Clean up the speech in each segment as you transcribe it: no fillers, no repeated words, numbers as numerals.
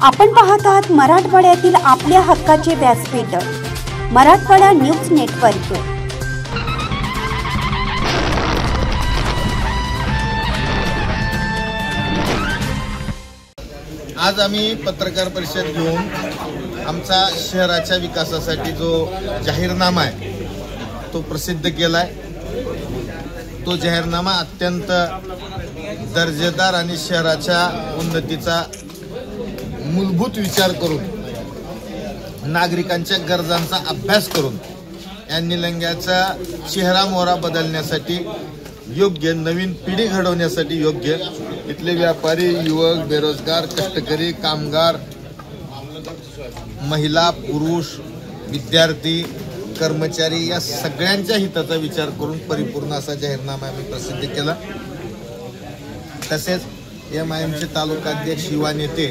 आपण पाहत आहात मराठवाड्यातील आपल्या हक्काचे व्यासपीठ मराठवाडा न्यूज नेटवर्क। आज आम्ही पत्रकार परिषद घेऊन आमचा शहराच्या विकासासाठी जो जाहीरनामा आहे तो प्रसिद्ध केलाय। तो जाहीरनामा अत्यंत दर्जेदार आणि शहराच्या उन्नतीचा मूलभूत विचार करून नागरिकांच्या गरजांचा अभ्यास करून या निलंग्याचा चेहरा मोहरा बदलण्यासाठी योग्य, नवीन पिढी घडवण्यासाठी योग्य, इथले व्यापारी, युवक, बेरोजगार, कष्टकरी, कामगार, महिला, पुरुष, विद्यार्थी, कर्मचारी या सगळ्यांच्या हिताचा विचार करून परिपूर्ण असा जाहीरनामा आम्ही प्रसिद्ध केला। तसेच MIMचे तालुकाध्यक्ष युवा नेते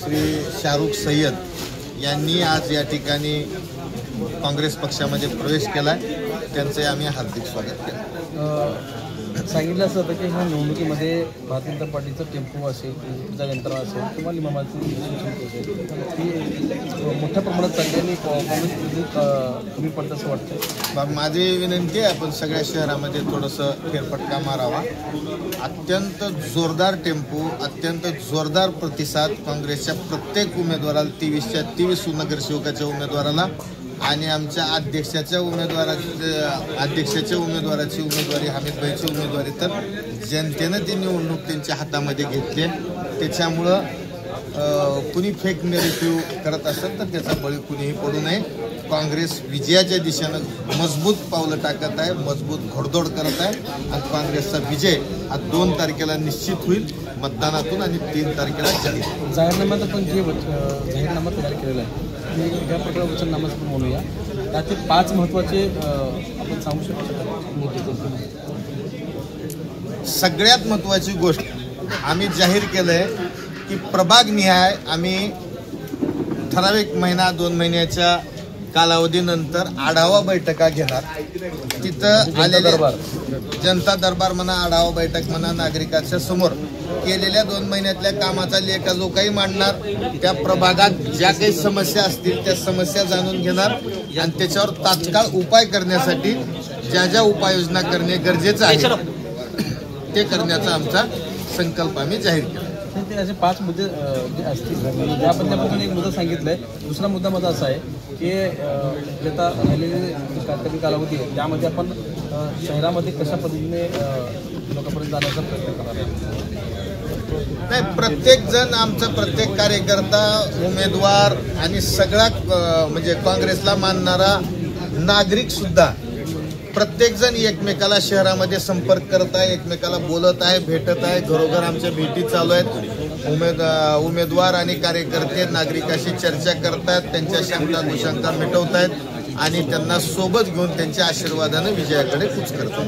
श्री शाहरुख सय्यद यांनी आज या ठिकाणी काँग्रेस पक्षामध्ये प्रवेश केला। त्यांचे आम्ही हार्दिक स्वागत केलं। सांगितलं असं होतं की ह्या निवडणुकीमध्ये भारतीय जनता पार्टीचं टेम्पो असेल, पूजा यंत्रणा असेल किंवा लिंबामाची असेल ती मोठ्या प्रमाणात चालली आणि काँग्रेस कमी पडतं असं वाटतं। माझी विनंती आहे आपण सगळ्या शहरामध्ये थोडंसं फेरफटका मारावा। अत्यंत जोरदार टेम्पो, अत्यंत जोरदार प्रतिसाद काँग्रेसच्या प्रत्येक उमेदवाराला, 23च्या 23 नगरसेवकाच्या उमेदवाराला आणि आमच्या अध्यक्षाच्या उमेदवाराची उमेदवारी, हमीदभाईची उमेदवारी तर जनतेनं ती निवडणूक त्यांच्या हातामध्ये घेतली। त्याच्यामुळं कुणी फेक नेरेटिव्ह करत असेल तर त्याचा बळी कुणीही पडू नये। काँग्रेस विजयाच्या दिशेनं मजबूत पावलं टाकत आहे, मजबूत घोडदौड करत आहे आणि काँग्रेसचा विजय हा 2 तारखेला निश्चित होईल मतदानातून आणि 3 तारखेला जाहीर। जाहीरनाम्यात आपण जे जाहीरनामा तयार केलेला आहे त्या प्रकारे वचननामाच पण म्हणूया, त्याचे 5 महत्त्वाचे आपण सांगू शकतो। सगळ्यात महत्त्वाची गोष्ट आम्ही जाहीर केलंय की प्रभागनिहाय आम्ही ठराविक महिना 2 महिन्याच्या कालावधीनंतर आढावा बैठका घेणार। तिथं आलेले जनता दरबार म्हणा, आढावा बैठक म्हणा, नागरिकांच्या समोर केलेल्या 2 महिन्यातल्या कामाचा लेखाजोखाही मांडणार। त्या प्रभागात ज्या काही समस्या असतील त्या समस्या जाणून घेणार आणि त्याच्यावर तात्काळ उपाय करण्यासाठी ज्या ज्या उपाययोजना करणे गरजेचं आहे ते करण्याचा आमचा संकल्प आम्ही जाहीर केला। ते असे 5 मुद्दे जे असतील त्यापैकी एक मुद्दा सांगितलाय। दुसरा मुद्दा माझा असा आहे की आता राहिलेले कमी कालावधी आहे त्यामध्ये आपण शहरामध्ये कशा पद्धतीने लोकांपर्यंत जाण्याचा प्रयत्न करणार आहे। नाही, प्रत्येक जण, आमचा प्रत्येक कार्यकर्ता, उमेदवार आणि सगळा म्हणजे काँग्रेसला मानणारा नागरिक सुद्धा प्रत्येक जण एकमेकाला शहरामध्ये संपर्क करत आहे, एकमेकाला बोलत आहे, भेटत आहे। घरोघर आमच्या भेटी चालू आहेत। उमेदवार आणि कार्यकर्ते नागरिकाशी चर्चा करतात, त्यांच्या शंका कुशंका मिटवत आहेत आणि त्यांना सोबत घेऊन त्यांच्या आशीर्वादाने विजयाकडे कूच करतात।